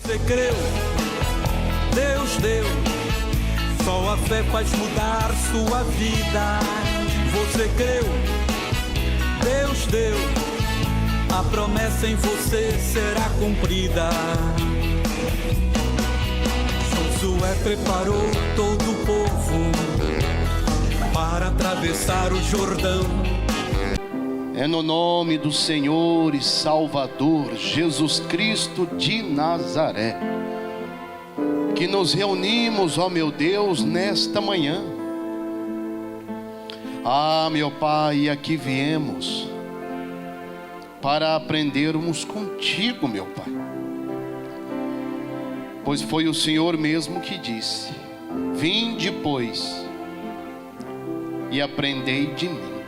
Você creu, Deus deu. Só a fé faz mudar sua vida. Você creu, Deus deu. A promessa em você será cumprida. Josué preparou todo o povo para atravessar o Jordão. É no nome do Senhor e Salvador Jesus Cristo de Nazaré que nos reunimos, ó meu Deus, nesta manhã. Ah, meu Pai, aqui viemos para aprendermos contigo, meu Pai. Pois foi o Senhor mesmo que disse: vinde, pois, e aprendei de mim.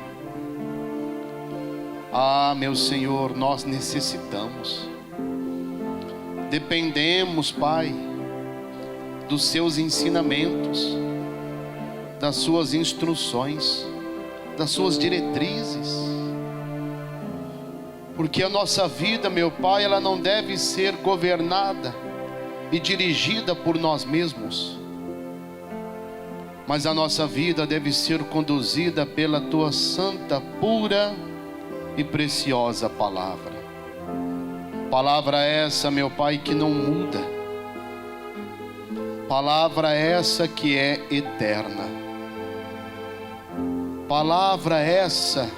Ah, meu Senhor, nós necessitamos, dependemos, Pai, dos seus ensinamentos, das suas instruções, das suas diretrizes. Porque a nossa vida, meu Pai, ela não deve ser governada e dirigida por nós mesmos, mas a nossa vida deve ser conduzida pela tua santa, pura e preciosa palavra. Palavra essa, meu Pai, que não muda. Palavra essa que é eterna. Palavra essa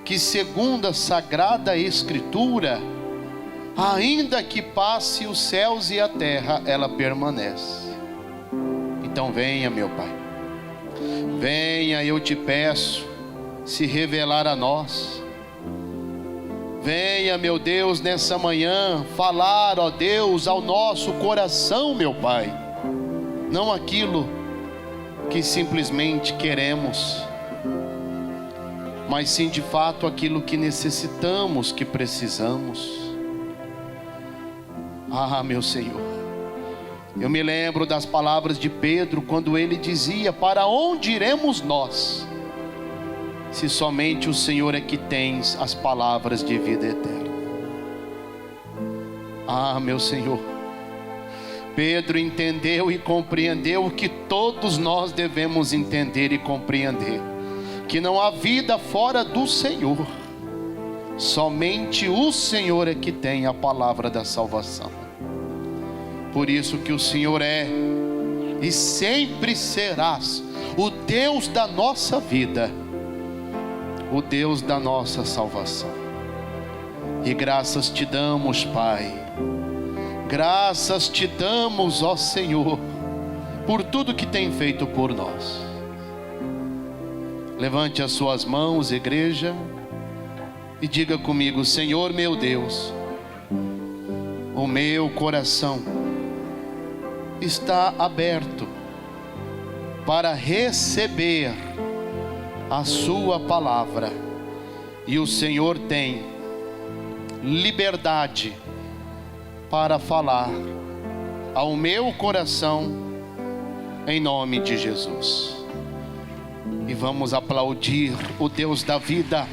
que, segundo a Sagrada Escritura, ainda que passe os céus e a terra, ela permanece. Então venha, meu Pai, venha, eu te peço, se revelar a nós. Venha, meu Deus, nessa manhã, falar, ó Deus, ao nosso coração, meu Pai. Não aquilo que simplesmente queremos, mas sim de fato aquilo que necessitamos, que precisamos. Ah, meu Senhor, eu me lembro das palavras de Pedro, quando ele dizia: para onde iremos nós, se somente o Senhor é que tens as palavras de vida eterna? Ah, meu Senhor, Pedro entendeu e compreendeu o que todos nós devemos entender e compreender: que não há vida fora do Senhor. Somente o Senhor é que tem a palavra da salvação. Por isso que o Senhor é e sempre serás o Deus da nossa vida, o Deus da nossa salvação. E graças te damos, Pai, graças te damos, ó Senhor, por tudo que tem feito por nós. Levante as suas mãos, igreja, e diga comigo: Senhor meu Deus, o meu coração está aberto para receber a sua palavra, e o Senhor tem liberdade para falar ao meu coração, em nome de Jesus. E vamos aplaudir o Deus da vida.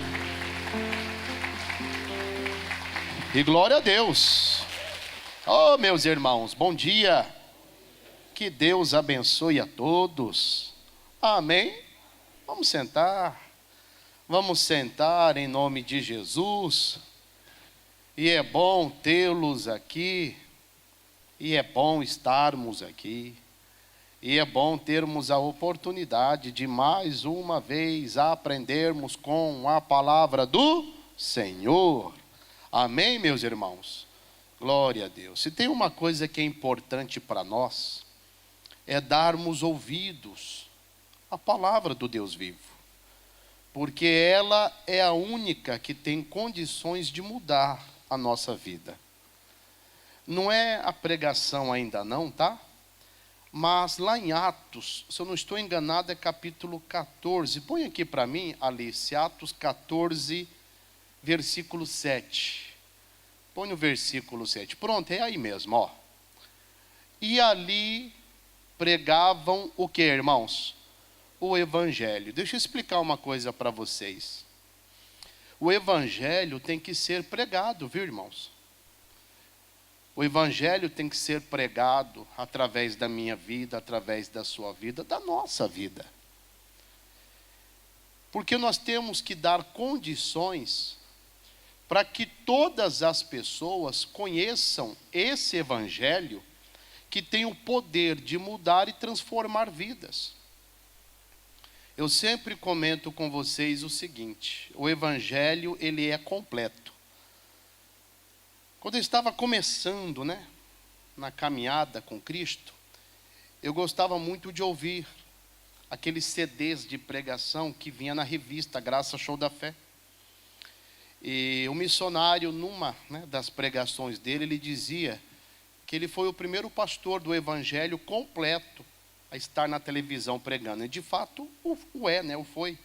E glória a Deus. Oh, meus irmãos, bom dia. Que Deus abençoe a todos. Amém. Vamos sentar. Vamos sentar em nome de Jesus. E é bom tê-los aqui. E é bom estarmos aqui. E é bom termos a oportunidade de mais uma vez aprendermos com a palavra do Senhor. Amém, meus irmãos? Glória a Deus. Se tem uma coisa que é importante para nós, é darmos ouvidos à palavra do Deus vivo. Porque ela é a única que tem condições de mudar a nossa vida. Não é a pregação ainda não, tá? Mas lá em Atos, se eu não estou enganado, é capítulo 14. Põe aqui para mim, Alice, Atos 14, versículo 7. Põe no versículo 7. Pronto, é aí mesmo, ó. E ali pregavam o que, irmãos? O Evangelho. Deixa eu explicar uma coisa para vocês. O Evangelho tem que ser pregado, viu, irmãos? O evangelho tem que ser pregado através da minha vida, através da sua vida, da nossa vida. Porque nós temos que dar condições para que todas as pessoas conheçam esse evangelho que tem o poder de mudar e transformar vidas. Eu sempre comento com vocês o seguinte: o evangelho, ele é completo. Quando eu estava começando, na caminhada com Cristo, eu gostava muito de ouvir aqueles CDs de pregação que vinha na revista Graça Show da Fé. E o missionário, numa das pregações dele, ele dizia que ele foi o primeiro pastor do evangelho completo a estar na televisão pregando. E de fato, o foi.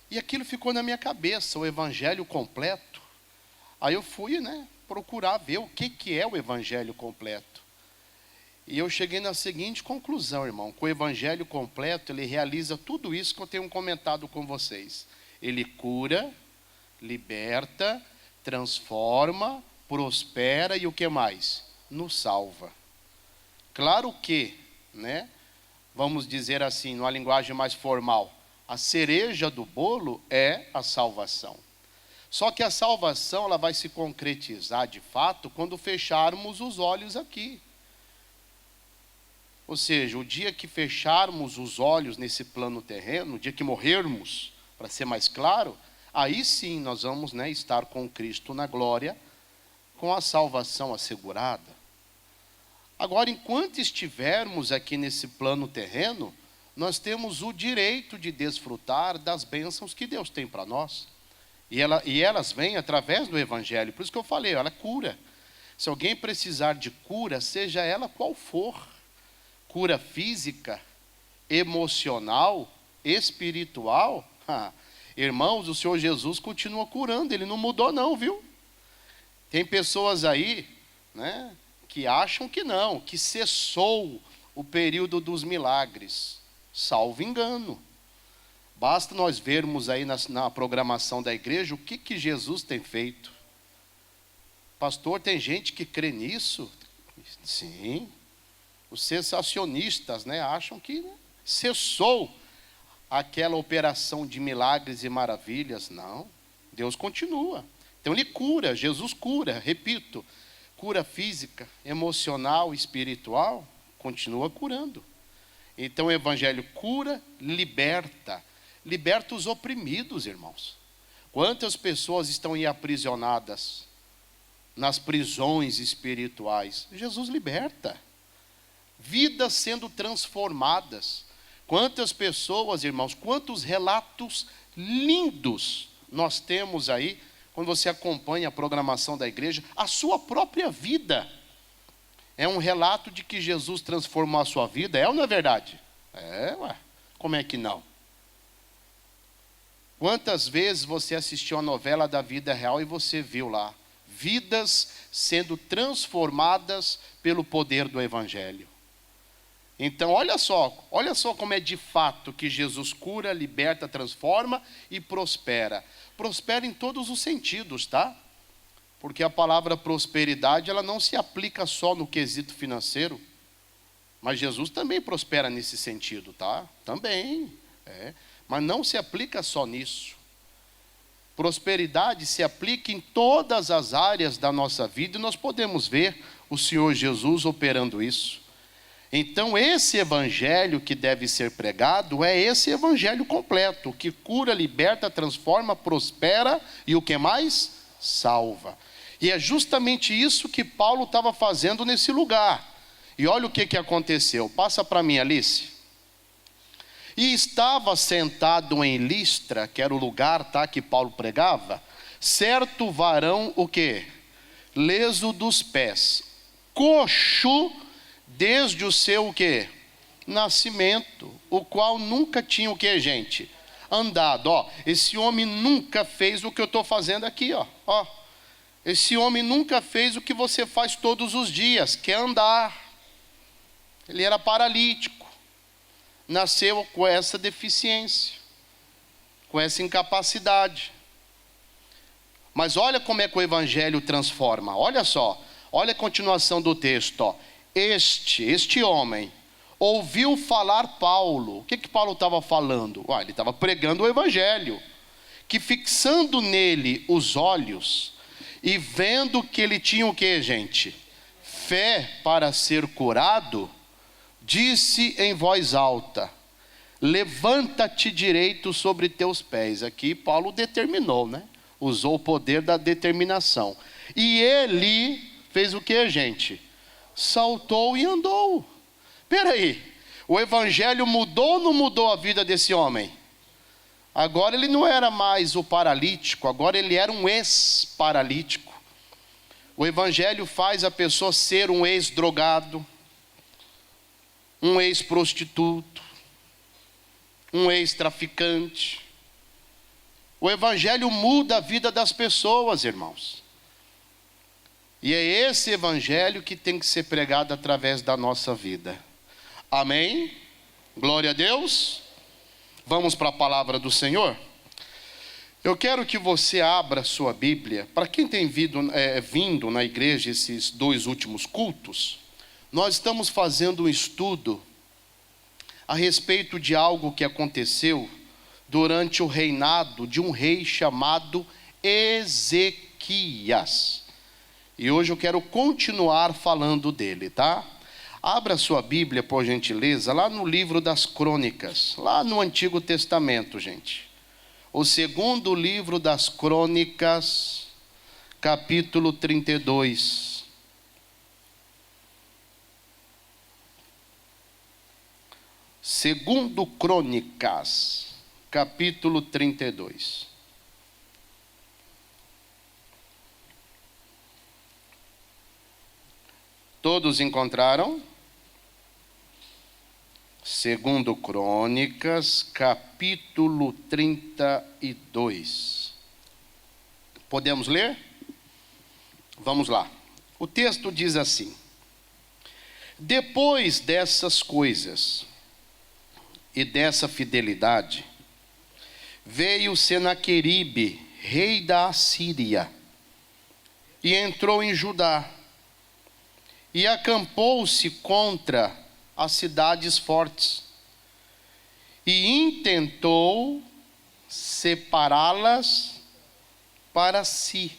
E aquilo ficou na minha cabeça, o evangelho completo. Aí eu fui, procurar ver o que é o evangelho completo. E eu cheguei na seguinte conclusão, irmão: que o evangelho completo, ele realiza tudo isso que eu tenho comentado com vocês. Ele cura, liberta, transforma, prospera e o que mais? Nos salva. Claro que, vamos dizer assim, numa linguagem mais formal, a cereja do bolo é a salvação. Só que a salvação, ela vai se concretizar de fato quando fecharmos os olhos aqui. Ou seja, o dia que fecharmos os olhos nesse plano terreno, o dia que morrermos, para ser mais claro, aí sim nós vamos estar com Cristo na glória, com a salvação assegurada. Agora, enquanto estivermos aqui nesse plano terreno, nós temos o direito de desfrutar das bênçãos que Deus tem para nós. E elas vêm através do evangelho. Por isso que eu falei, ela cura. Se alguém precisar de cura, seja ela qual for, cura física, emocional, espiritual, irmãos, o Senhor Jesus continua curando, Ele não mudou não, viu? Tem pessoas aí, que acham que não, que cessou o período dos milagres. Salvo engano. Basta nós vermos aí na programação da igreja o que Jesus tem feito. Pastor, tem gente que crê nisso? Sim. Os sensacionistas, acham que cessou aquela operação de milagres e maravilhas. Não, Deus continua. Então Ele cura, Jesus cura, repito, cura física, emocional, espiritual, continua curando. Então o evangelho cura, liberta os oprimidos, irmãos. Quantas pessoas estão aprisionadas nas prisões espirituais? Jesus liberta. Vidas sendo transformadas. Quantas pessoas, irmãos, quantos relatos lindos nós temos aí, quando você acompanha a programação da igreja, a sua própria vida é um relato de que Jesus transformou a sua vida, é ou não é verdade? Como é que não? Quantas vezes você assistiu a novela da vida real e você viu lá vidas sendo transformadas pelo poder do evangelho? Então olha só como é de fato que Jesus cura, liberta, transforma e prospera. Prospera em todos os sentidos, tá? Porque a palavra prosperidade, ela não se aplica só no quesito financeiro, mas Jesus também prospera nesse sentido, tá? Também, mas não se aplica só nisso. Prosperidade se aplica em todas as áreas da nossa vida e nós podemos ver o Senhor Jesus operando isso. Então esse evangelho que deve ser pregado é esse evangelho completo, que cura, liberta, transforma, prospera e o que mais? Salva. E é justamente isso que Paulo estava fazendo nesse lugar. E olha o que aconteceu. Passa para mim, Alice. E estava sentado em Listra, que era o lugar, que Paulo pregava, certo varão, o quê? Leso dos pés, coxo desde o seu, o quê? Nascimento, o qual nunca tinha o quê, gente? Andado. Esse homem nunca fez o que eu estou fazendo aqui, Esse homem nunca fez o que você faz todos os dias, que é andar. Ele era paralítico. Nasceu com essa deficiência, com essa incapacidade. Mas olha como é que o evangelho transforma. Olha só, Olha a continuação do texto, ó. Este homem ouviu falar Paulo. O que Paulo estava falando? Ele estava pregando o evangelho. Que fixando nele os olhos e vendo que ele tinha o que, gente? Fé para ser curado, disse em voz alta: levanta-te direito sobre teus pés. Aqui Paulo determinou, né? Usou o poder da determinação. E ele fez o que, gente? Saltou e andou. Peraí, o evangelho mudou ou não mudou a vida desse homem? Agora ele não era mais o paralítico, agora ele era um ex-paralítico. O evangelho faz a pessoa ser um ex-drogado, um ex-prostituto, um ex-traficante. O evangelho muda a vida das pessoas, irmãos. E é esse evangelho que tem que ser pregado através da nossa vida. Amém? Glória a Deus. Vamos para a palavra do Senhor? Eu quero que você abra a sua Bíblia. Para quem tem vindo na igreja esses 2 últimos cultos, nós estamos fazendo um estudo a respeito de algo que aconteceu durante o reinado de um rei chamado Ezequias. E hoje eu quero continuar falando dele, tá? Abra sua Bíblia, por gentileza, lá no livro das Crônicas, lá no Antigo Testamento, gente. O segundo livro das Crônicas, capítulo 32. Segundo Crônicas, capítulo 32. Todos encontraram? Segundo Crônicas, capítulo 32. Podemos ler? Vamos lá. O texto diz assim: depois dessas coisas e dessa fidelidade, veio Senaqueribe, rei da Assíria, e entrou em Judá, e acampou-se contra as cidades fortes, e intentou separá-las para si.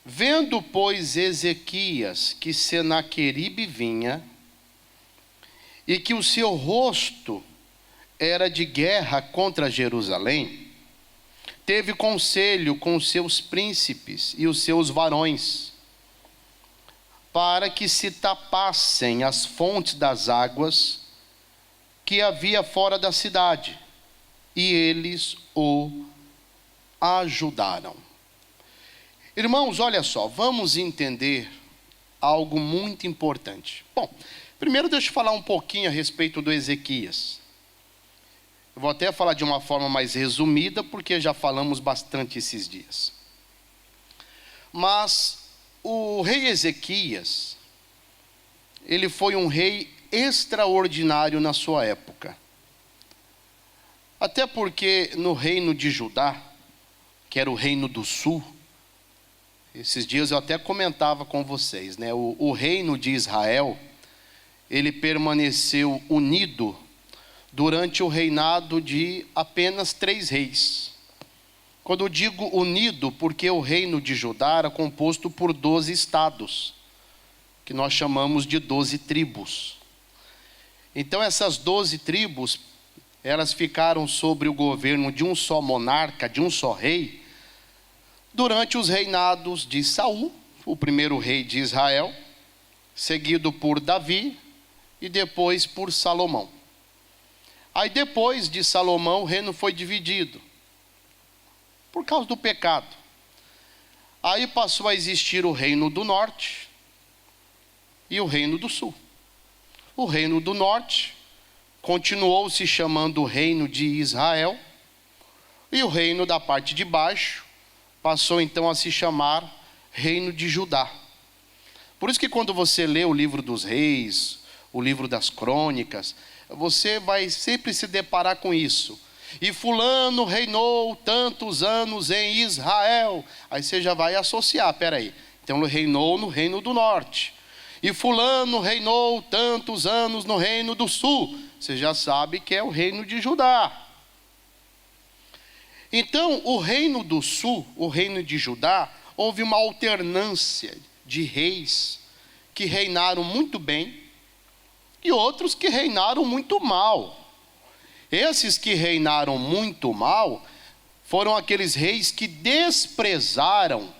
Vendo, pois, Ezequias que Senaqueribe vinha, e que o seu rosto era de guerra contra Jerusalém, teve conselho com os seus príncipes e os seus varões, para que se tapassem as fontes das águas que havia fora da cidade, e eles o ajudaram. Irmãos, olha só, vamos entender algo muito importante. Bom, primeiro deixa eu falar um pouquinho a respeito do Ezequias. Eu vou até falar de uma forma mais resumida, porque já falamos bastante esses dias. Mas o rei Ezequias, ele foi um rei extraordinário na sua época. Até porque no reino de Judá, que era o reino do sul, esses dias eu até comentava com vocês, né? O reino de Israel, ele permaneceu unido durante o reinado de apenas 3 reis. Quando eu digo unido, porque o reino de Judá era composto por 12 estados, que nós chamamos de 12 tribos. Então essas 12 tribos, elas ficaram sob o governo de um só monarca, de um só rei, durante os reinados de Saul, o primeiro rei de Israel, seguido por Davi e depois por Salomão. Aí depois de Salomão, o reino foi dividido por causa do pecado. Aí passou a existir o reino do norte e o reino do sul. O reino do norte continuou se chamando o reino de Israel, e o reino da parte de baixo passou então a se chamar reino de Judá. Por isso que quando você lê o livro dos reis, o livro das crônicas, você vai sempre se deparar com isso. E fulano reinou tantos anos em Israel. Aí você já vai associar, peraí, Então ele reinou no reino do norte. E fulano reinou tantos anos no reino do sul. Você já sabe que é o reino de Judá. Então, o reino do sul, o reino de Judá, houve uma alternância de reis que reinaram muito bem e outros que reinaram muito mal. Esses que reinaram muito mal foram aqueles reis que desprezaram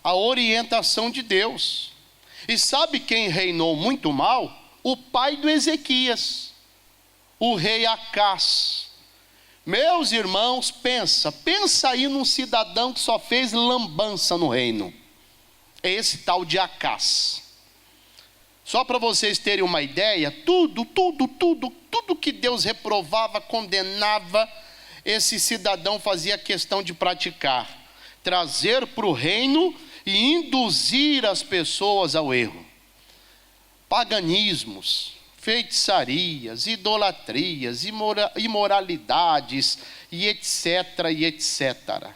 a orientação de Deus. E sabe quem reinou muito mal? O pai do Ezequias, o rei Acás. Meus irmãos, pensa aí num cidadão que só fez lambança no reino. É esse tal de Acás. Só para vocês terem uma ideia, tudo que Deus reprovava, condenava, esse cidadão fazia questão de praticar. Trazer para o reino e induzir as pessoas ao erro. Paganismos, feitiçarias, idolatrias, imoralidades e etc, e etc.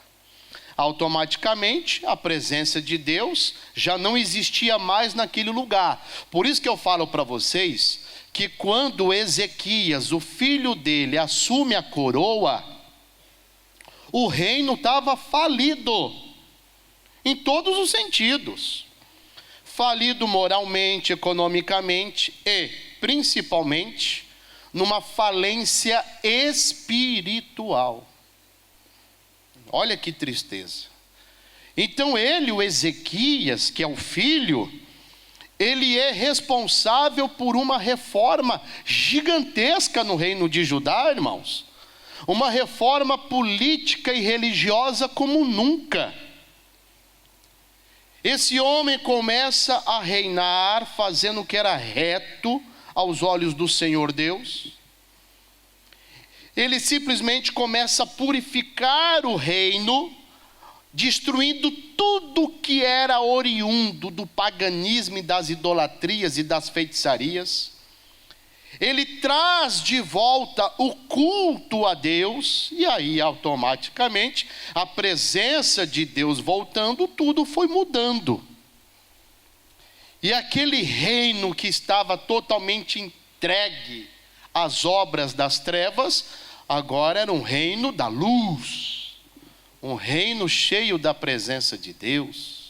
Automaticamente a presença de Deus já não existia mais naquele lugar. Por isso que eu falo para vocês que quando Ezequias, o filho dele, assume a coroa, o reino estava falido em todos os sentidos. Falido moralmente, economicamente e, principalmente, numa falência espiritual. Olha que tristeza. Então ele, o Ezequias, que é o filho, ele é responsável por uma reforma gigantesca no reino de Judá, irmãos. Uma reforma política e religiosa como nunca. Esse homem começa a reinar, fazendo o que era reto aos olhos do Senhor Deus. Ele simplesmente começa a purificar o reino, destruindo tudo que era oriundo do paganismo e das idolatrias e das feitiçarias. Ele traz de volta o culto a Deus, e aí automaticamente a presença de Deus voltando, tudo foi mudando. E aquele reino que estava totalmente entregue às obras das trevas, agora era um reino da luz, um reino cheio da presença de Deus.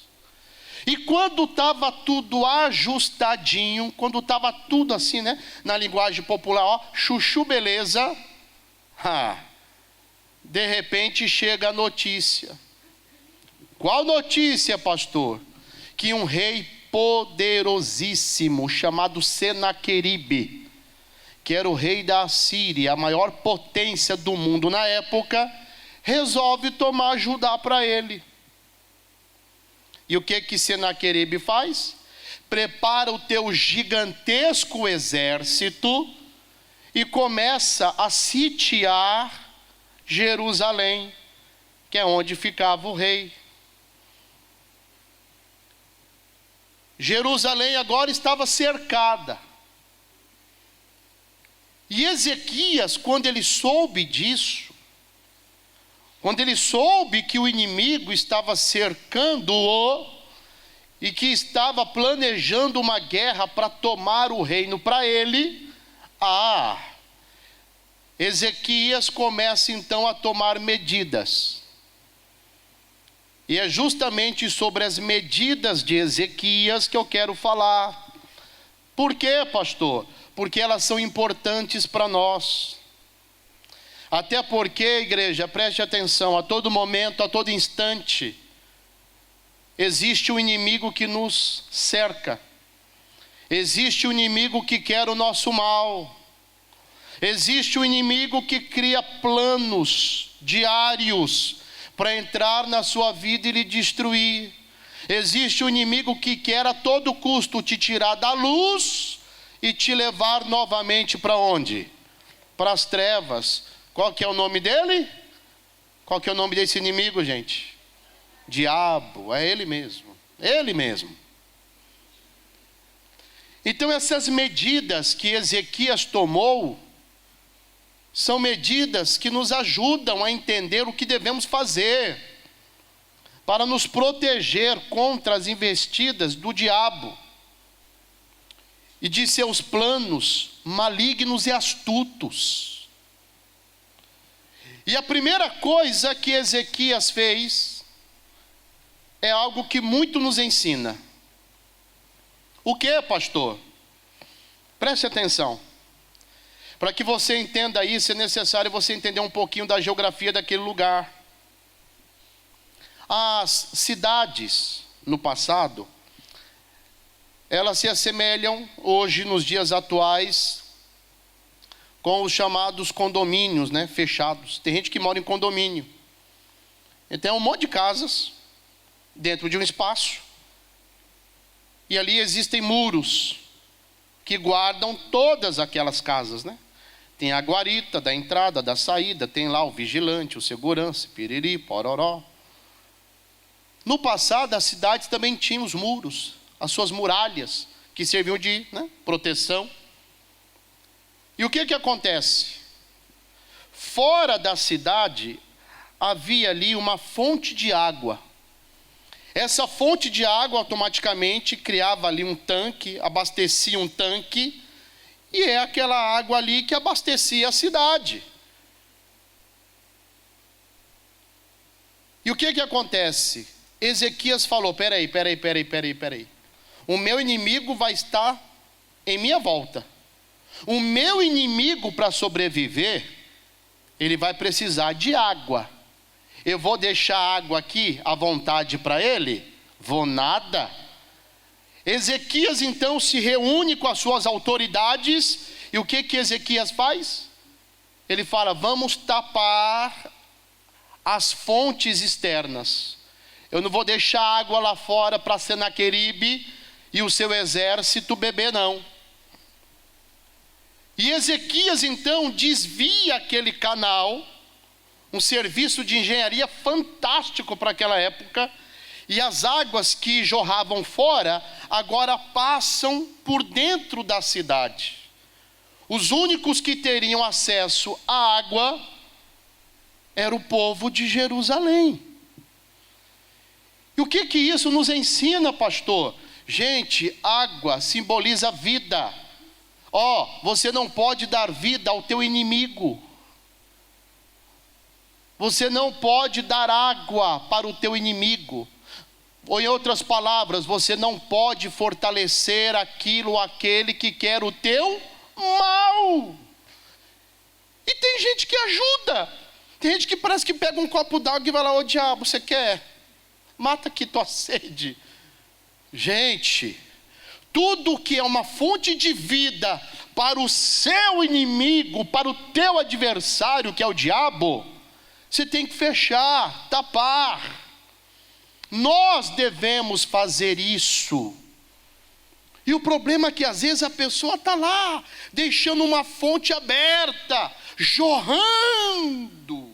E quando estava tudo ajustadinho, quando estava tudo assim, né, na linguagem popular, ó, chuchu beleza, de repente chega a notícia. Qual notícia, pastor? Que um rei poderosíssimo, chamado Senaqueribe, que era o rei da Assíria, a maior potência do mundo na época, resolve tomar Judá para ele. E o que Senaqueribe faz? Prepara o teu gigantesco exército e começa a sitiar Jerusalém, que é onde ficava o rei. Jerusalém agora estava cercada. E Ezequias, quando ele soube disso, quando ele soube que o inimigo estava cercando-o e que estava planejando uma guerra para tomar o reino para ele, Ezequias começa então a tomar medidas. E é justamente sobre as medidas de Ezequias que eu quero falar. Por quê, pastor? Porque elas são importantes para nós. Até porque, igreja, preste atenção, a todo momento, a todo instante, existe um inimigo que nos cerca. Existe um inimigo que quer o nosso mal. Existe um inimigo que cria planos diários para entrar na sua vida e lhe destruir. Existe um inimigo que quer a todo custo te tirar da luz e te levar novamente para onde? Para as trevas. Qual que é o nome dele? Qual que é o nome desse inimigo, gente? Diabo, é ele mesmo. Ele mesmo. Então essas medidas que Ezequias tomou são medidas que nos ajudam a entender o que devemos fazer. para nos proteger contra as investidas do diabo e de seus planos malignos e astutos. E a primeira coisa que Ezequias fez é algo que muito nos ensina. O que, pastor? Preste atenção. Para que você entenda isso, é necessário você entender um pouquinho da geografia daquele lugar. As cidades, no passado, elas se assemelham hoje, nos dias atuais, com os chamados condomínios, né, fechados. Tem gente que mora em condomínio. Então, um monte de casas dentro de um espaço. E ali existem muros que guardam todas aquelas casas, né? Tem a guarita da entrada, da saída, tem lá o vigilante, o segurança, piriri, pororó. No passado, as cidades também tinham os muros, as suas muralhas, que serviam de, né, proteção. E o que acontece? Fora da cidade, havia ali uma fonte de água. Essa fonte de água automaticamente criava ali um tanque, abastecia um tanque, e é aquela água ali que abastecia a cidade. E o que acontece? Ezequias falou, peraí. O meu inimigo vai estar em minha volta. O meu inimigo, para sobreviver, ele vai precisar de água. Eu vou deixar a água aqui à vontade para ele? Vou nada. Ezequias então se reúne com as suas autoridades, e o que Ezequias faz? Ele fala, vamos tapar as fontes externas. Eu não vou deixar água lá fora para Senaqueribe e o seu exército beber, não. E Ezequias então desvia aquele canal, um serviço de engenharia fantástico para aquela época, e as águas que jorravam fora, agora passam por dentro da cidade. Os únicos que teriam acesso à água era o povo de Jerusalém. E o que isso nos ensina, pastor? Gente, água simboliza vida. Você não pode dar vida ao teu inimigo. Você não pode dar água para o teu inimigo. Ou em outras palavras, você não pode fortalecer aquele que quer o teu mal. E tem gente que ajuda. Tem gente que parece que pega um copo d'água e vai lá, ô diabo, você quer? Mata aqui tua sede. Gente, tudo que é uma fonte de vida para o seu inimigo, para o teu adversário, que é o diabo, você tem que fechar, tapar. Nós devemos fazer isso. E o problema é que às vezes a pessoa está lá, deixando uma fonte aberta, jorrando.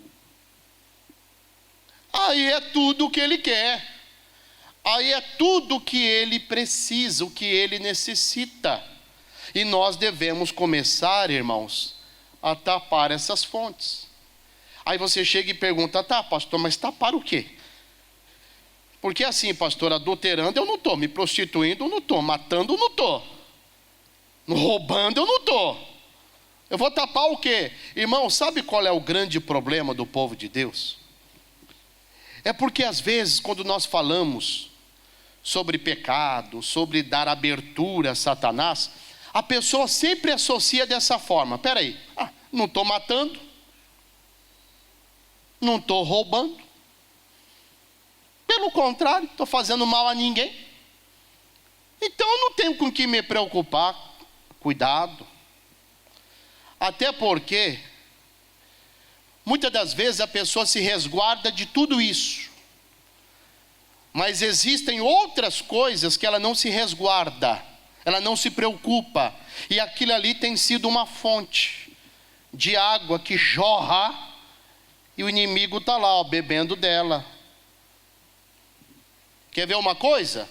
Aí é tudo o que ele quer. Aí é tudo o que ele precisa, o que ele necessita. E nós devemos começar, irmãos, a tapar essas fontes. Aí você chega e pergunta, tá, pastor, mas tapar o quê? Porque assim, pastor, adulterando eu não estou, me prostituindo eu não estou, matando eu não estou, roubando eu não estou. Eu vou tapar o quê? Irmão, sabe qual é o grande problema do povo de Deus? É porque às vezes quando nós falamos sobre pecado, sobre dar abertura a Satanás, a pessoa sempre associa dessa forma. Peraí, não estou matando, não estou roubando, pelo contrário, estou fazendo mal a ninguém, então eu não tenho com que me preocupar. Cuidado, até porque muitas das vezes a pessoa se resguarda de tudo isso, mas existem outras coisas que ela não se resguarda, ela não se preocupa, e aquilo ali tem sido uma fonte de água que jorra, e o inimigo está lá, bebendo dela. Quer ver uma coisa?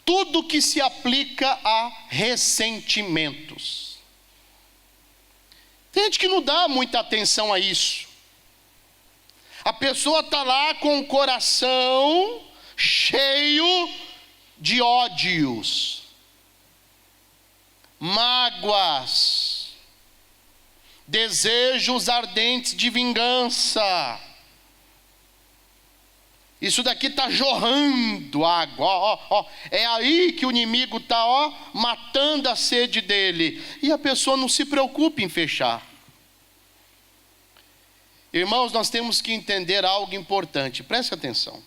Tudo que se aplica a ressentimentos. Tem gente que não dá muita atenção a isso. A pessoa está lá com o coração cheio de ódios, mágoas, desejos ardentes de vingança. Isso daqui está jorrando água, é aí que o inimigo está matando a sede dele, e a pessoa não se preocupa em fechar. Irmãos, nós temos que entender algo importante, preste atenção.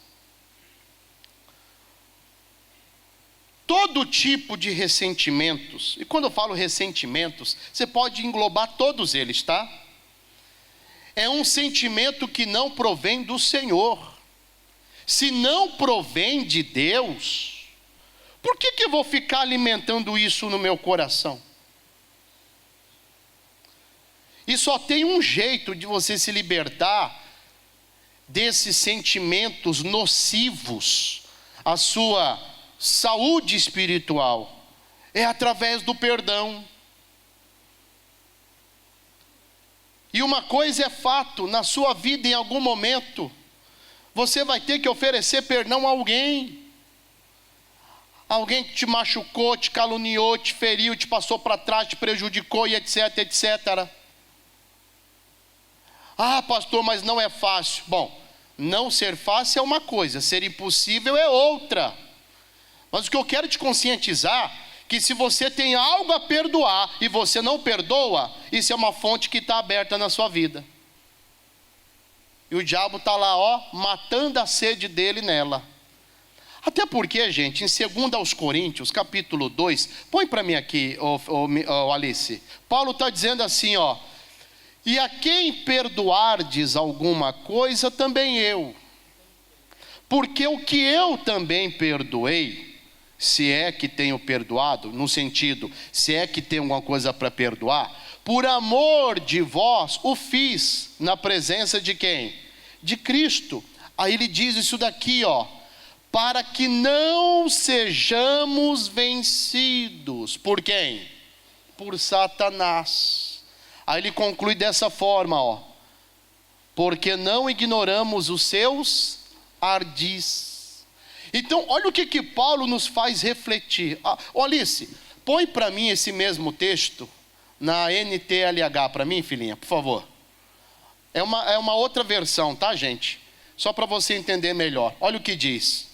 Todo tipo de ressentimentos, e quando eu falo ressentimentos, você pode englobar todos eles, tá? É um sentimento que não provém do Senhor. Se não provém de Deus, por que eu vou ficar alimentando isso no meu coração? E só tem um jeito de você se libertar desses sentimentos nocivos à sua saúde espiritual, é através do perdão. E uma coisa é fato, na sua vida em algum momento, você vai ter que oferecer perdão a alguém. Alguém que te machucou, te caluniou, te feriu, te passou para trás, te prejudicou e etc, etc. Ah, pastor, mas não é fácil. Bom, não ser fácil é uma coisa, ser impossível é outra. Mas o que eu quero te conscientizar, que se você tem algo a perdoar e você não perdoa, isso é uma fonte que está aberta na sua vida. E o diabo está lá, matando a sede dele nela. Até porque, gente, em 2 aos Coríntios, capítulo 2, põe para mim aqui, Alice. Paulo está dizendo assim, e a quem perdoardes alguma coisa, também eu. Porque o que eu também perdoei, se é que tenho perdoado, no sentido, se é que tenho alguma coisa para perdoar, por amor de vós o fiz, na presença de quem? De Cristo. Aí ele diz isso daqui, para que não sejamos vencidos. Por quem? Por Satanás. Aí ele conclui dessa forma, porque não ignoramos os seus ardis. Então, olha o que Paulo nos faz refletir. Alice, põe para mim esse mesmo texto na NTLH para mim, filhinha, por favor. É uma outra versão, tá, gente? Só para você entender melhor. Olha o que diz.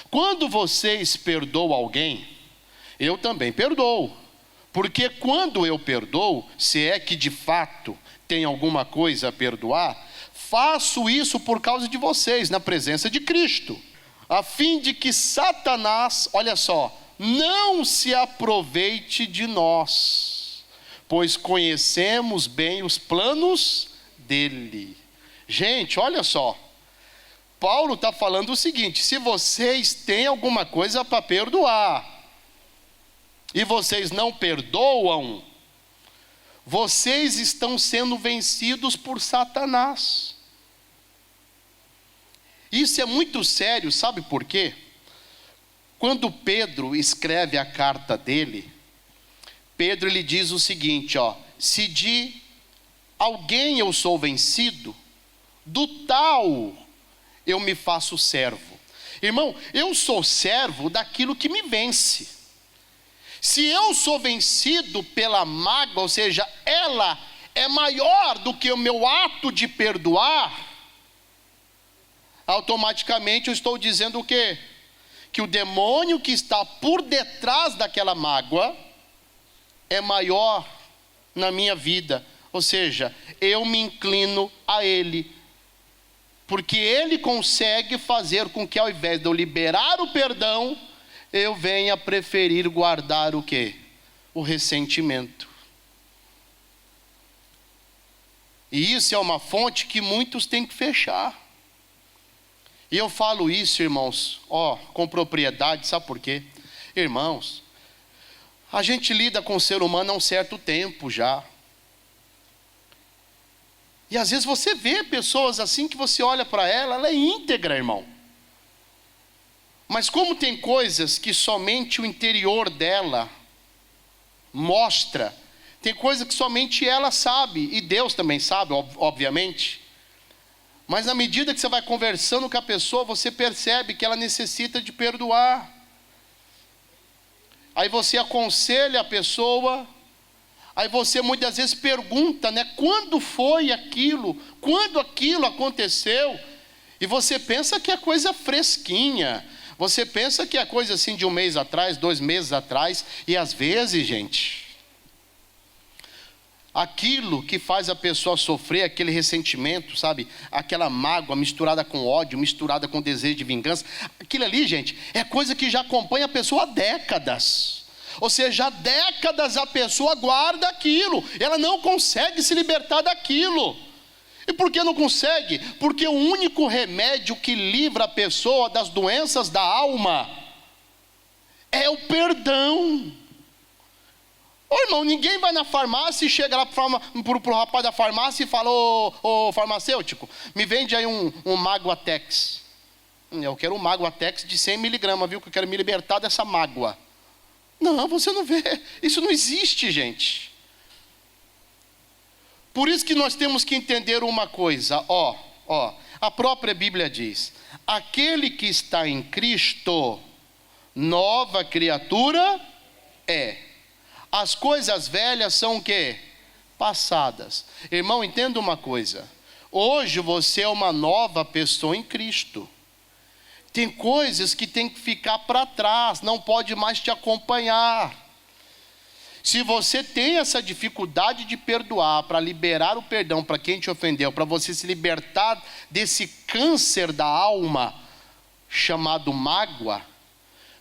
Quando vocês perdoam alguém, eu também perdoo. Porque quando eu perdoo, se é que de fato tem alguma coisa a perdoar, faço isso por causa de vocês, na presença de Cristo. A fim de que Satanás, olha só, não se aproveite de nós, pois conhecemos bem os planos dele. Gente, olha só, Paulo está falando o seguinte: se vocês têm alguma coisa para perdoar, e vocês não perdoam, vocês estão sendo vencidos por Satanás. Isso é muito sério, sabe por quê? Quando Pedro escreve a carta dele, Pedro ele diz o seguinte, se de alguém eu sou vencido, do tal eu me faço servo. Irmão, eu sou servo daquilo que me vence. Se eu sou vencido pela mágoa, ou seja, ela é maior do que o meu ato de perdoar, automaticamente eu estou dizendo o quê? Que o demônio que está por detrás daquela mágoa é maior na minha vida. Ou seja, eu me inclino a ele, porque ele consegue fazer com que ao invés de eu liberar o perdão, eu venha preferir guardar o quê? O ressentimento. E isso é uma fonte que muitos têm que fechar. E eu falo isso, irmãos, com propriedade, sabe por quê? Irmãos, a gente lida com o ser humano há um certo tempo já. E às vezes você vê pessoas assim que você olha para ela é íntegra, irmão. Mas como tem coisas que somente o interior dela mostra, tem coisas que somente ela sabe, e Deus também sabe, obviamente. Mas na medida que você vai conversando com a pessoa, você percebe que ela necessita de perdoar. Aí você aconselha a pessoa, aí você muitas vezes pergunta, né? Quando foi aquilo? Quando aquilo aconteceu? E você pensa que é coisa fresquinha. Você pensa que é coisa assim de 1 mês atrás, 2 meses atrás. E às vezes, gente, aquilo que faz a pessoa sofrer, aquele ressentimento, sabe? Aquela mágoa misturada com ódio, misturada com desejo de vingança. Aquilo ali, gente, é coisa que já acompanha a pessoa há décadas. Ou seja, há décadas a pessoa guarda aquilo. Ela não consegue se libertar daquilo. E por que não consegue? Porque o único remédio que livra a pessoa das doenças da alma é o perdão. Ô irmão, ninguém vai na farmácia e chega lá pro rapaz da farmácia e fala: ô farmacêutico, me vende aí um Magoatex. Eu quero um Magoatex de 100 miligramas, viu? Que eu quero me libertar dessa mágoa. Não, você não vê. Isso não existe, gente. Por isso que nós temos que entender uma coisa. A própria Bíblia diz: aquele que está em Cristo, nova criatura é. As coisas velhas são o quê? Passadas. Irmão, entenda uma coisa. Hoje você é uma nova pessoa em Cristo. Tem coisas que tem que ficar para trás, não pode mais te acompanhar. Se você tem essa dificuldade de perdoar, para liberar o perdão para quem te ofendeu, para você se libertar desse câncer da alma chamado mágoa,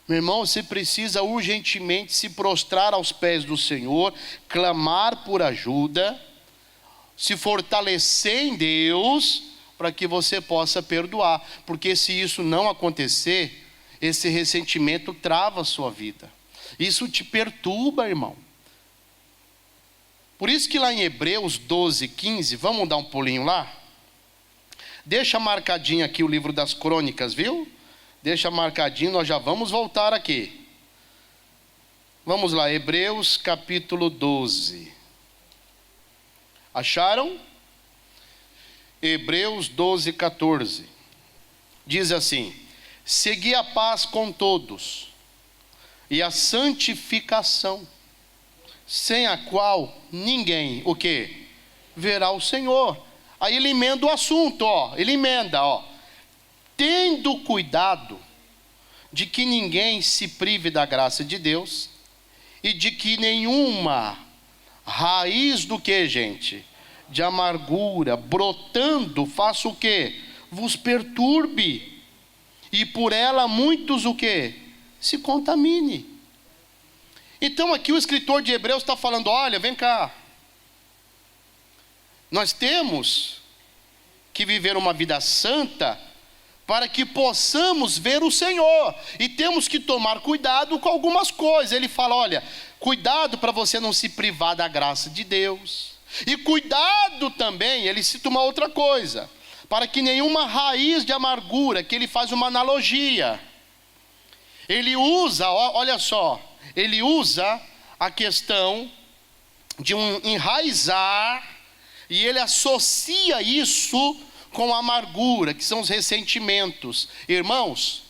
meu irmão, você precisa urgentemente se prostrar aos pés do Senhor, clamar por ajuda, se fortalecer em Deus, para que você possa perdoar. Porque se isso não acontecer, esse ressentimento trava a sua vida. Isso te perturba, irmão. Por isso que lá em Hebreus 12, 15, vamos dar um pulinho lá? Deixa marcadinho aqui o livro das crônicas, viu? Deixa marcadinho, nós já vamos voltar aqui. Vamos lá, Hebreus capítulo 12. Acharam? Hebreus 12, 14. Diz assim: segui a paz com todos e a santificação, sem a qual ninguém, o quê? Verá o Senhor. Aí ele emenda o assunto, ele emenda, tendo cuidado de que ninguém se prive da graça de Deus e de que nenhuma raiz do que, gente? De amargura, brotando, faça o quê? Vos perturbe, e por ela muitos o quê? Se contamine. Então aqui o escritor de Hebreus está falando: olha, vem cá, nós temos que viver uma vida santa para que possamos ver o Senhor, e temos que tomar cuidado com algumas coisas. Ele fala: olha, cuidado para você não se privar da graça de Deus, e cuidado também, ele cita uma outra coisa, para que nenhuma raiz de amargura, que ele faz uma analogia, ele usa, olha só, ele usa a questão de um enraizar, e ele associa isso com a amargura, que são os ressentimentos. Irmãos,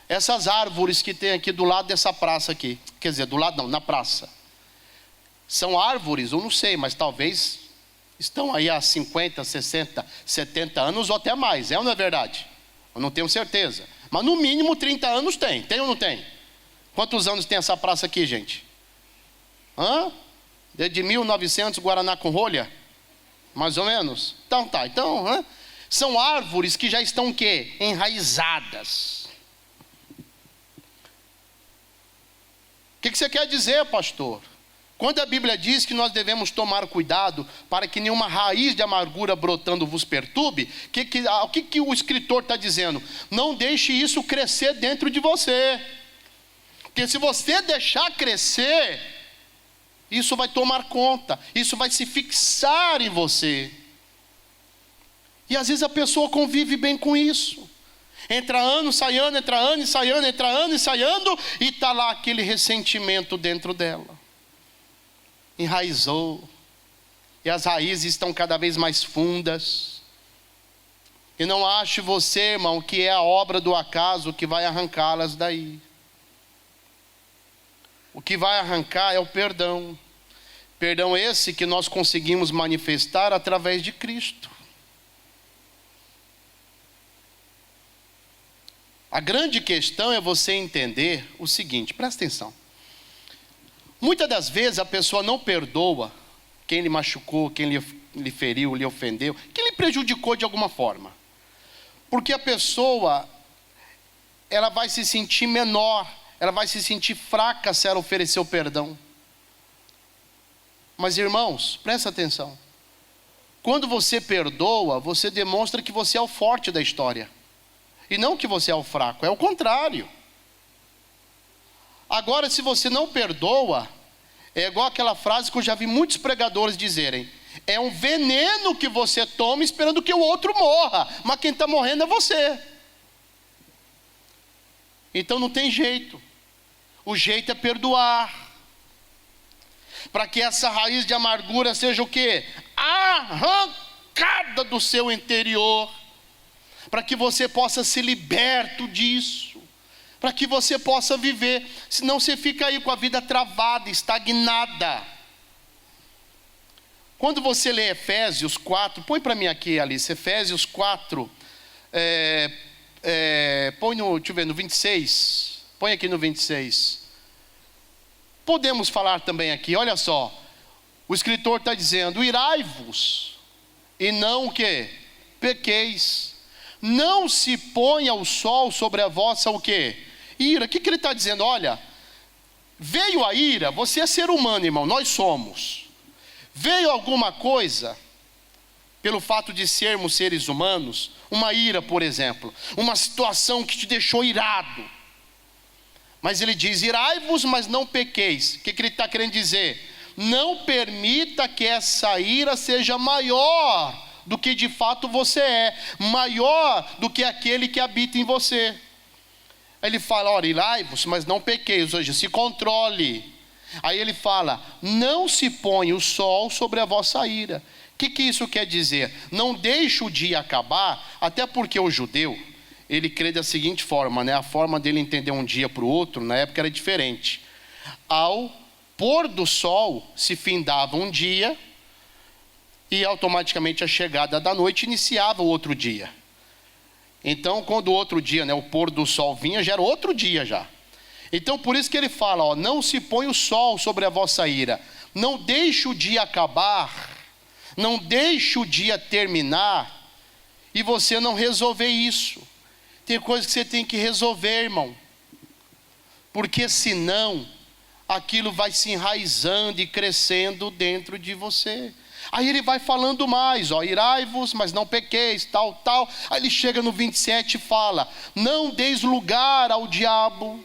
essas árvores que tem aqui do lado dessa praça aqui, quer dizer, do lado não, na praça, são árvores, eu não sei, mas talvez estão aí há 50, 60, 70 anos ou até mais, é ou não é verdade? Eu não tenho certeza, mas no mínimo 30 anos tem ou não tem? Quantos anos tem essa praça aqui, gente? Desde 1900, Guaraná com rolha? Mais ou menos? Então tá, são árvores que já estão o quê? Enraizadas. O que você quer dizer, pastor? Quando a Bíblia diz que nós devemos tomar cuidado para que nenhuma raiz de amargura brotando vos perturbe, o que o escritor está dizendo? Não deixe isso crescer dentro de você. Porque se você deixar crescer, isso vai tomar conta, isso vai se fixar em você. E às vezes a pessoa convive bem com isso. Entra ano, sai ano, entra ano e sai ano, entra ano e sai ano, e está lá aquele ressentimento dentro dela. Enraizou. E as raízes estão cada vez mais fundas. E não ache você, irmão, que é a obra do acaso que vai arrancá-las daí. O que vai arrancar é o perdão. Perdão esse que nós conseguimos manifestar através de Cristo. A grande questão é você entender o seguinte, presta atenção. Muitas das vezes a pessoa não perdoa quem lhe machucou, quem lhe feriu, lhe ofendeu, quem lhe prejudicou de alguma forma. Porque a pessoa, ela vai se sentir menor, ela vai se sentir fraca se ela oferecer o perdão. Mas irmãos, presta atenção. Quando você perdoa, você demonstra que você é o forte da história. E não que você é o fraco, é o contrário. Agora, se você não perdoa, é igual aquela frase que eu já vi muitos pregadores dizerem: é um veneno que você toma esperando que o outro morra, mas quem está morrendo é você. Então não tem jeito. O jeito é perdoar. Para que essa raiz de amargura seja o quê? Arrancada do seu interior. Para que você possa ser liberto disso. Para que você possa viver. Senão você fica aí com a vida travada, estagnada. Quando você lê Efésios 4, põe para mim aqui, Alice, Efésios 4, põe no, deixa eu ver, no 26, põe aqui no 26. Podemos falar também aqui, olha só, o escritor está dizendo: irai-vos, e não o quê? Pequeis. Não se ponha o sol sobre a vossa o quê? Ira. O que ele está dizendo? Olha, veio a ira, você é ser humano, irmão, nós somos. Veio alguma coisa, pelo fato de sermos seres humanos, uma ira, por exemplo, uma situação que te deixou irado. Mas ele diz: irai-vos, mas não pequeis. O que ele está querendo dizer? Não permita que essa ira seja maior do que de fato você é, maior do que aquele que habita em você. Aí ele fala: ora, irai-vos, mas não pequeis, ou seja, se controle. Aí ele fala: não se põe o sol sobre a vossa ira. O que isso quer dizer? Não deixe o dia acabar, até porque o judeu, ele crê da seguinte forma, né? A forma dele entender um dia para o outro, na época era diferente. Ao pôr do sol, se findava um dia, e automaticamente a chegada da noite iniciava o outro dia. Então, quando o outro dia, né, o pôr do sol vinha, já era outro dia já. Então, por isso que ele fala, ó, não se põe o sol sobre a vossa ira. Não deixe o dia acabar, não deixe o dia terminar, e você não resolver isso. Tem coisa que você tem que resolver, irmão. Porque senão, aquilo vai se enraizando e crescendo dentro de você. Aí ele vai falando mais, ó, irai-vos, mas não pequeis, tal, tal. Aí ele chega no 27 e fala: não deis lugar ao diabo.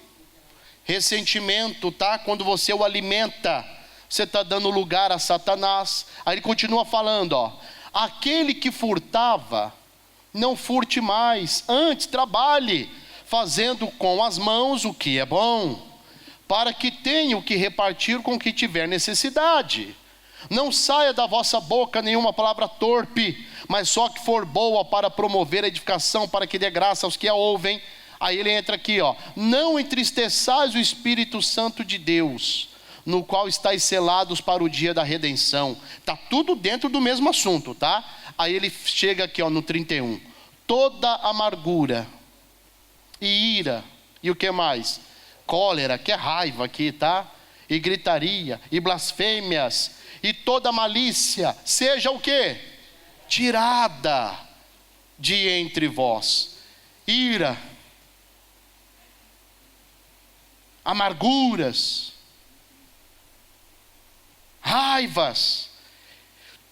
Ressentimento, tá? Quando você o alimenta, você está dando lugar a Satanás. Aí ele continua falando, ó: aquele que furtava, não furte mais, antes trabalhe, fazendo com as mãos o que é bom, para que tenha o que repartir com o que tiver necessidade. Não saia da vossa boca nenhuma palavra torpe, mas só que for boa para promover a edificação, para que dê graça aos que a ouvem. Aí ele entra aqui, ó: não entristeçais o Espírito Santo de Deus, no qual estáis selados para o dia da redenção. Tá tudo dentro do mesmo assunto, tá? Aí ele chega aqui, ó, no 31. Toda amargura e ira, e o que mais? Cólera, que é raiva aqui, tá? E gritaria, e blasfêmias, e toda malícia, seja o quê? Tirada de entre vós. Ira, amarguras, raivas,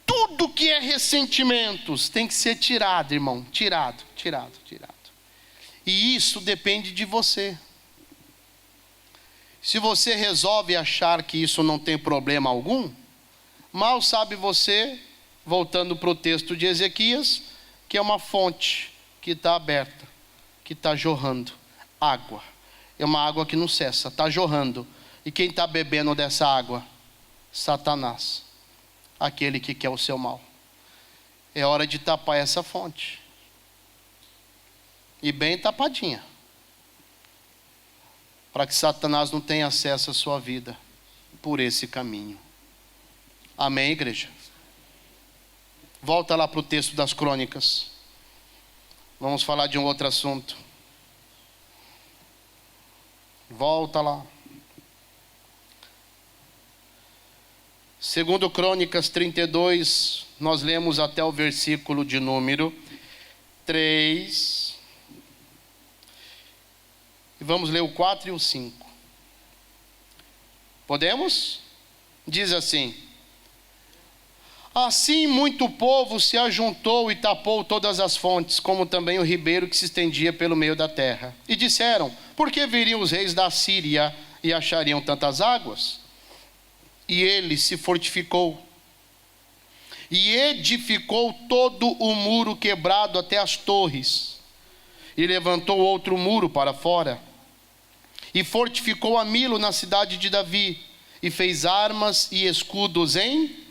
tudo que é ressentimentos tem que ser tirado, irmão. Tirado. E isso depende de você. Se você resolve achar que isso não tem problema algum, mal sabe você, voltando para o texto de Ezequias, que é uma fonte que está aberta, que está jorrando água. É uma água que não cessa, está jorrando. E quem está bebendo dessa água? Satanás, aquele que quer o seu mal. É hora de tapar essa fonte. E bem tapadinha. Para que Satanás não tenha acesso à sua vida por esse caminho. Amém, igreja? Volta lá para o texto das Crônicas. Vamos falar de um outro assunto. Volta lá. Segundo Crônicas 32, nós lemos até o versículo de número 3. E vamos ler o 4 e o 5. Podemos? Diz assim: assim muito povo se ajuntou e tapou todas as fontes, como também o ribeiro que se estendia pelo meio da terra. E disseram: por que viriam os reis da Síria e achariam tantas águas? E ele se fortificou e edificou todo o muro quebrado até as torres, e levantou outro muro para fora, e fortificou a Milo na cidade de Davi, e fez armas e escudos em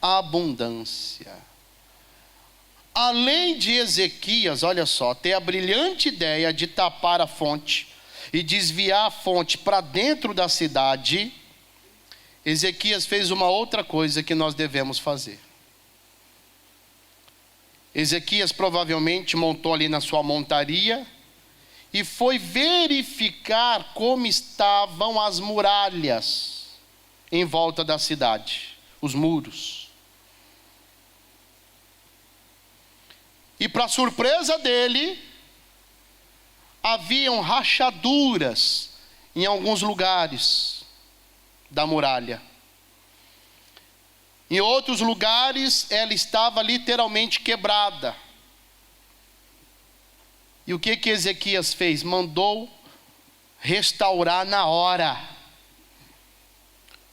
abundância. Além de Ezequias, olha só, ter a brilhante ideia de tapar a fonte e desviar a fonte para dentro da cidade, Ezequias fez uma outra coisa que nós devemos fazer. Ezequias provavelmente montou ali na sua montaria e foi verificar como estavam as muralhas em volta da cidade, os muros. E para surpresa dele, haviam rachaduras em alguns lugares da muralha. Em outros lugares, ela estava literalmente quebrada. E o que Ezequias fez? Mandou restaurar na hora.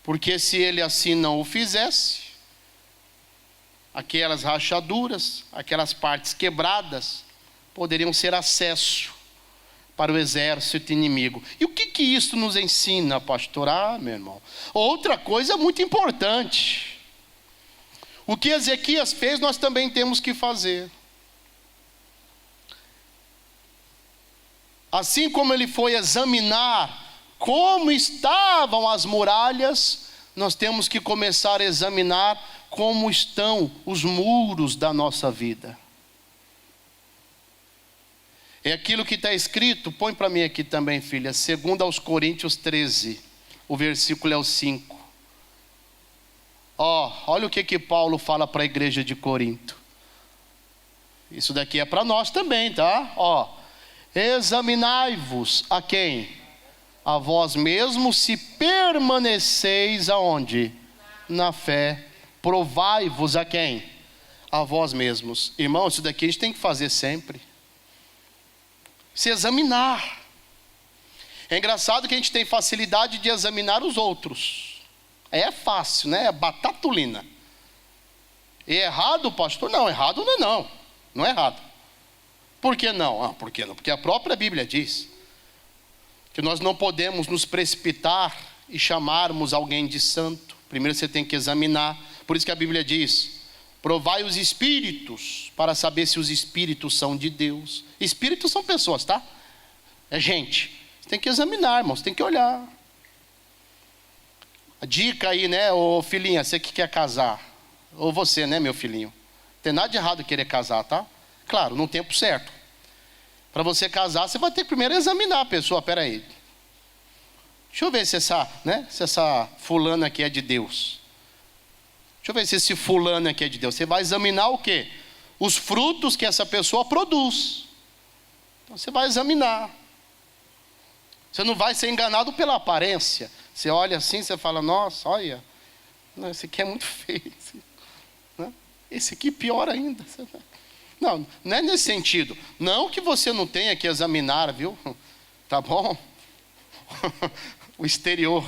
Porque se ele assim não o fizesse, aquelas rachaduras, aquelas partes quebradas, poderiam ser acesso para o exército inimigo. E o que isso nos ensina, pastor? Meu irmão, outra coisa muito importante. O que Ezequias fez, nós também temos que fazer. Assim como ele foi examinar como estavam as muralhas, nós temos que começar a examinar como estão os muros da nossa vida. É aquilo que está escrito, põe para mim aqui também, filha, 2 Coríntios 13, o versículo é o 5. Olha o que Paulo fala para a igreja de Corinto. Isso daqui é para nós também, tá? Examinai-vos a quem? A vós mesmos, se permaneceis aonde? Na fé. Provai-vos a quem? A vós mesmos. Irmão, isso daqui a gente tem que fazer sempre. Se examinar. É engraçado que a gente tem facilidade de examinar os outros. É fácil, né? É batatulina. E errado, pastor? Não, errado não é não. Não é errado. Por que não? Por que não? Porque a própria Bíblia diz que nós não podemos nos precipitar e chamarmos alguém de santo. Primeiro você tem que examinar. Por isso que a Bíblia diz: provai os espíritos para saber se os espíritos são de Deus. Espíritos são pessoas, tá? É gente. Você tem que examinar, irmão. Você tem que olhar. A dica aí, né? Ô filhinha, você que quer casar. Ou você, né, meu filhinho? Não tem nada de errado em querer casar, tá? Claro, no tempo certo. Para você casar, você vai ter que primeiro examinar a pessoa. Espera aí. Deixa eu ver se essa fulana aqui é de Deus. Deixa eu ver se esse fulano aqui é de Deus. Você vai examinar o quê? Os frutos que essa pessoa produz. Então você vai examinar. Você não vai ser enganado pela aparência. Você olha assim, você fala: nossa, olha, esse aqui é muito feio. Esse aqui pior ainda. Não é nesse sentido. Não que você não tenha que examinar, viu? Tá bom? O exterior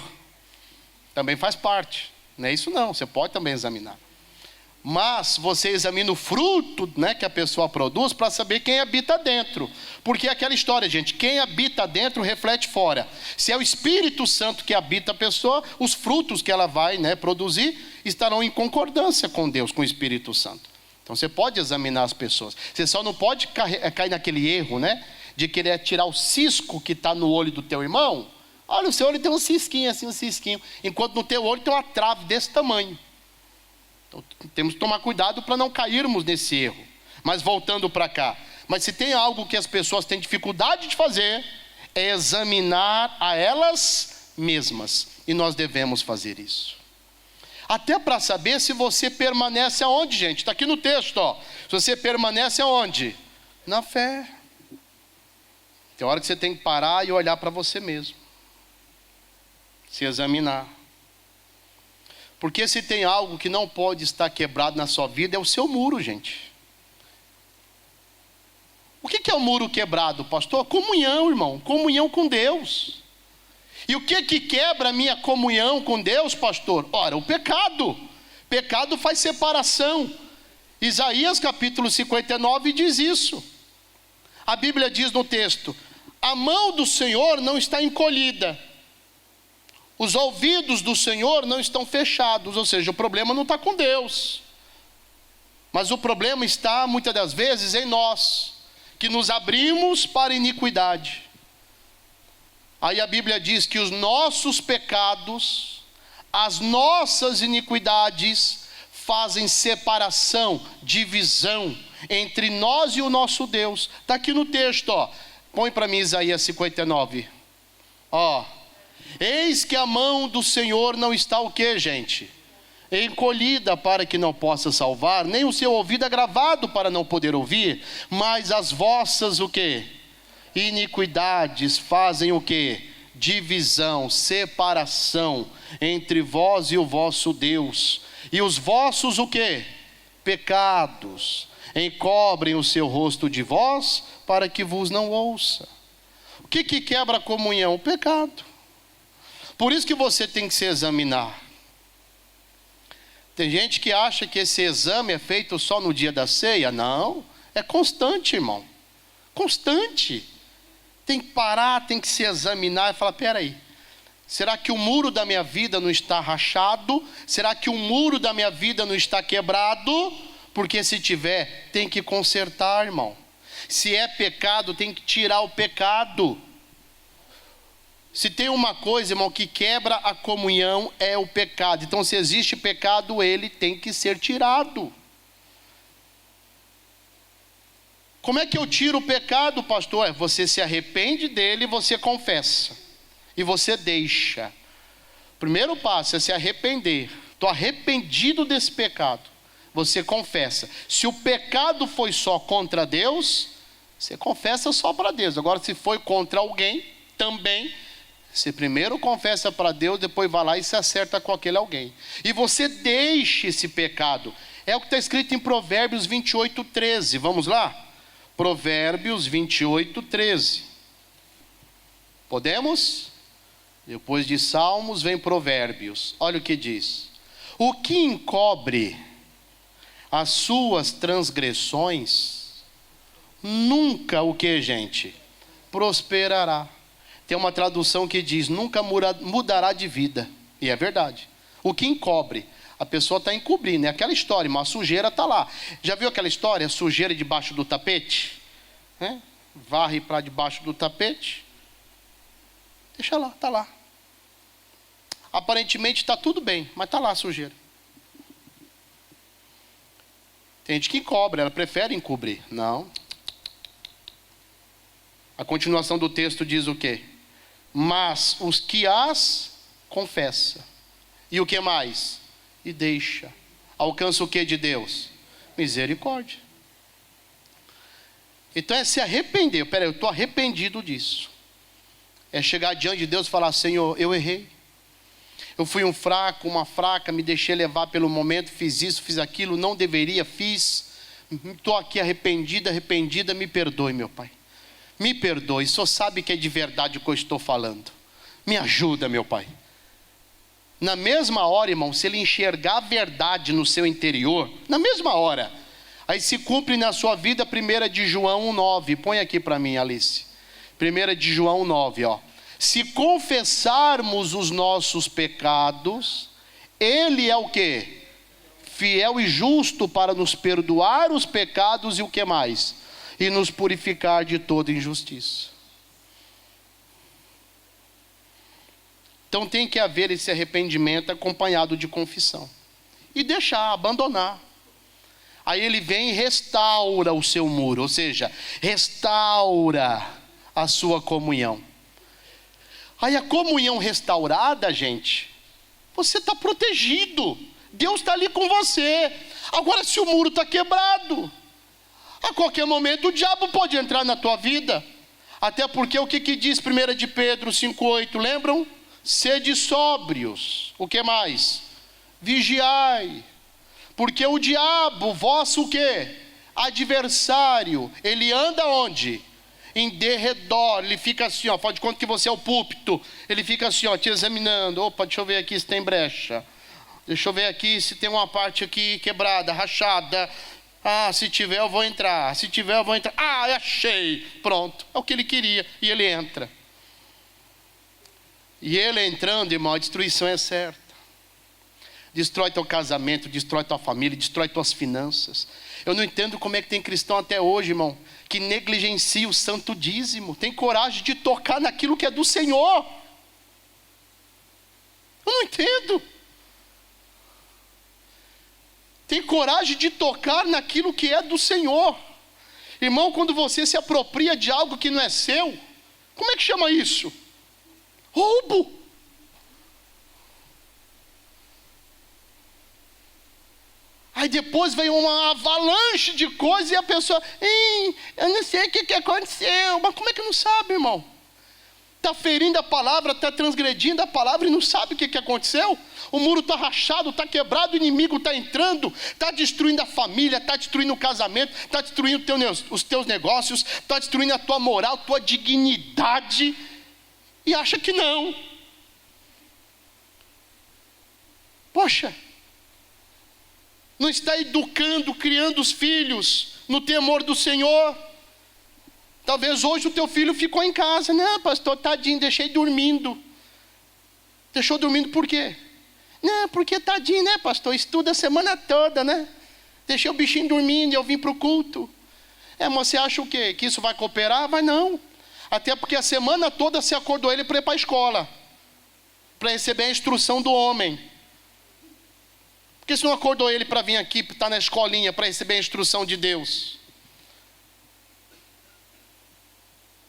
também faz parte. Não é isso não, você pode também examinar. Mas você examina o fruto, né, que a pessoa produz, para saber quem habita dentro. Porque é aquela história, gente: quem habita dentro reflete fora. Se é o Espírito Santo que habita a pessoa, os frutos que ela vai, né, produzir estarão em concordância com Deus, com o Espírito Santo. Então você pode examinar as pessoas. Você só não pode cair naquele erro, né, de querer tirar o cisco que está no olho do teu irmão. Olha, o seu olho tem um cisquinho assim, um cisquinho. Enquanto no teu olho tem uma trave desse tamanho. Então temos que tomar cuidado para não cairmos nesse erro. Mas voltando para cá. Mas se tem algo que as pessoas têm dificuldade de fazer, é examinar a elas mesmas. E nós devemos fazer isso. Até para saber se você permanece aonde, gente? Está aqui no texto, ó. Se você permanece aonde? Na fé. Tem hora que você tem que parar e olhar para você mesmo. Se examinar. Porque se tem algo que não pode estar quebrado na sua vida, é o seu muro, gente. O que é o muro quebrado, pastor? Comunhão, irmão. Comunhão com Deus. E o que quebra a minha comunhão com Deus, pastor? Ora, o pecado. Pecado faz separação. Isaías capítulo 59 diz isso. A Bíblia diz no texto: a mão do Senhor não está encolhida. Os ouvidos do Senhor não estão fechados. Ou seja, o problema não está com Deus. Mas o problema está, muitas das vezes, em nós, que nos abrimos para a iniquidade. Aí a Bíblia diz que os nossos pecados, as nossas iniquidades, fazem separação, divisão entre nós e o nosso Deus. Está aqui no texto, ó. Põe para mim Isaías 59. Ó. Eis que a mão do Senhor não está o quê, gente? Encolhida para que não possa salvar, nem o seu ouvido agravado para não poder ouvir, mas as vossas o quê? Iniquidades fazem o quê? Divisão, separação entre vós e o vosso Deus. E os vossos o quê? Pecados encobrem o seu rosto de vós para que vos não ouça. O que quebra a comunhão? O pecado. Por isso que você tem que se examinar. Tem gente que acha que esse exame é feito só no dia da ceia. Não, é constante, irmão. Constante. Tem que parar, tem que se examinar e falar: peraí, será que o muro da minha vida não está rachado? Será que o muro da minha vida não está quebrado? Porque se tiver, tem que consertar, irmão. Se é pecado, tem que tirar o pecado. Se tem uma coisa, irmão, que quebra a comunhão, é o pecado. Então, se existe pecado, ele tem que ser tirado. Como é que eu tiro o pecado, pastor? Você se arrepende dele, você confessa. E você deixa. O primeiro passo é se arrepender. Estou arrependido desse pecado. Você confessa. Se o pecado foi só contra Deus, você confessa só para Deus. Agora, se foi contra alguém, também, você primeiro confessa para Deus, depois vai lá e se acerta com aquele alguém. E você deixa esse pecado. É o que está escrito em Provérbios 28, 13. Vamos lá? Provérbios 28, 13. Podemos? Depois de Salmos vem Provérbios. Olha o que diz: o que encobre as suas transgressões, nunca o que, gente? Prosperará. Tem uma tradução que diz: nunca mudará de vida. E é verdade. O que encobre? A pessoa está encobrindo. É aquela história, uma sujeira está lá. Já viu aquela história? Sujeira debaixo do tapete? Varre para debaixo do tapete. Deixa lá, está lá. Aparentemente está tudo bem, mas está lá a sujeira. Tem gente que encobre, ela prefere encobrir. Não. A continuação do texto diz o quê? Mas os que as confessa. E o que mais? E deixa. Alcança o que de Deus? Misericórdia. Então é se arrepender. Peraí, eu estou arrependido disso. É chegar diante de Deus e falar: Senhor, eu errei. Eu fui um fraco, uma fraca, me deixei levar pelo momento, fiz isso, fiz aquilo, não deveria, fiz. Estou aqui arrependida, me perdoe, meu Pai. Me perdoe, só sabe que é de verdade o que eu estou falando. Me ajuda, meu Pai. Na mesma hora, irmão, se ele enxergar a verdade no seu interior, na mesma hora, aí se cumpre na sua vida 1 de João 9. Põe aqui para mim, Alice. 1 de João 9, ó. Se confessarmos os nossos pecados, ele é o quê? Fiel e justo para nos perdoar os pecados e o que mais? e nos purificar de toda injustiça. Então tem que haver esse arrependimento acompanhado de confissão. E deixar, abandonar. Aí ele vem e restaura o seu muro, ou seja, restaura a sua comunhão. Aí a comunhão restaurada, gente, você está protegido. Deus está ali com você. Agora, se o muro está quebrado, a qualquer momento o diabo pode entrar na tua vida. Até porque o que diz 1 de Pedro 5,8, lembram? Sede sóbrios. O que mais? Vigiai. Porque o diabo, vosso o quê? Adversário, ele anda onde? Em derredor. Ele fica assim, ó, faz de conta que você é o púlpito. Ele fica assim, ó, te examinando. Opa, deixa eu ver aqui se tem brecha. Deixa eu ver aqui se tem uma parte aqui quebrada, rachada. Ah, se tiver eu vou entrar. Se tiver eu vou entrar. Ah, achei. Pronto, é o que ele queria. E ele entra. E ele entrando, irmão, a destruição é certa. Destrói teu casamento, destrói tua família, destrói tuas finanças. Eu não entendo como é que tem cristão até hoje, irmão, que negligencia o santo dízimo. Tem coragem de tocar naquilo que é do Senhor. Eu não entendo. Tem coragem de tocar naquilo que é do Senhor. Irmão, quando você se apropria de algo que não é seu, como é que chama isso? Roubo. Aí depois vem uma avalanche de coisas e a pessoa, eu não sei o que aconteceu. Mas como é que não sabe, irmão? Está ferindo a palavra, está transgredindo a palavra e não sabe o que aconteceu? O muro está rachado, está quebrado, o inimigo está entrando, está destruindo a família, está destruindo o casamento, está destruindo os teus negócios, está destruindo a tua moral, a tua dignidade, e acha que não. Poxa, não está educando, criando os filhos no temor do Senhor. Talvez hoje o teu filho ficou em casa. Não, pastor, tadinho, deixei dormindo. Deixou dormindo por quê? Não, porque tadinho, né, pastor? Estuda a semana toda, né? Deixei o bichinho dormindo e eu vim para o culto. Mas você acha o quê? Que isso vai cooperar? Vai não. Até porque a semana toda se acordou ele para ir para a escola, para receber a instrução do homem. Porque se não acordou ele para vir aqui, para estar na escolinha, para receber a instrução de Deus?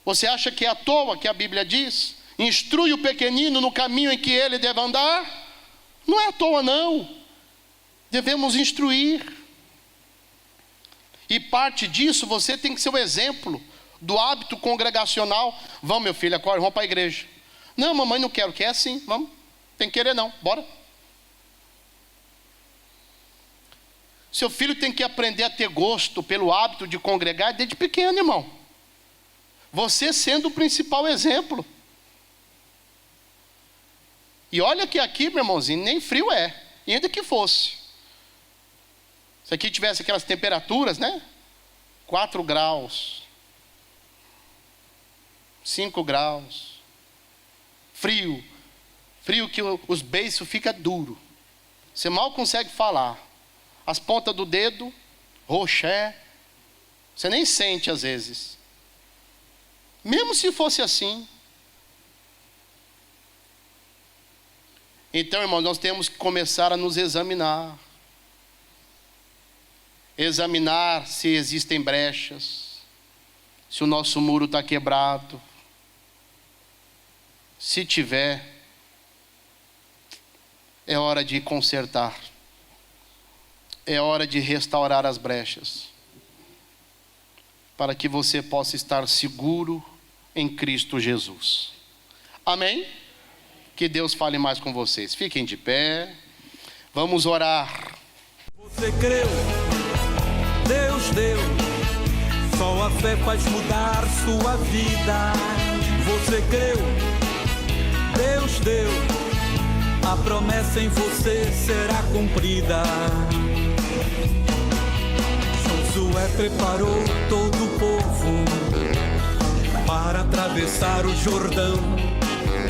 Você acha que é à toa que a Bíblia diz? Instrui o pequenino no caminho em que ele deve andar? Não é à toa não. Devemos instruir. E parte disso, você tem que ser o exemplo do hábito congregacional. Vamos, meu filho, acorda, vamos para a igreja. Não, mamãe, não quero. Quer sim, vamos. Tem que querer não, bora. Seu filho tem que aprender a ter gosto pelo hábito de congregar desde pequeno, irmão. Você sendo o principal exemplo. E olha que aqui, meu irmãozinho, nem frio é. E ainda que fosse. Se aqui tivesse aquelas temperaturas, né? 4 graus. 5 graus. Frio. Frio que os beiços ficam duros. Você mal consegue falar. As pontas do dedo, roxé. Você nem sente às vezes. Mesmo se fosse assim. Então, irmão, nós temos que começar a nos examinar. Examinar se existem brechas. Se o nosso muro está quebrado. Se tiver, é hora de consertar. É hora de restaurar as brechas. Para que você possa estar seguro em Cristo Jesus. Amém? Que Deus fale mais com vocês. Fiquem de pé. Vamos orar. Você creu, Deus deu. Só a fé faz mudar sua vida. Você creu, Deus deu. A promessa em você será cumprida. Josué preparou todo o povo para atravessar o Jordão.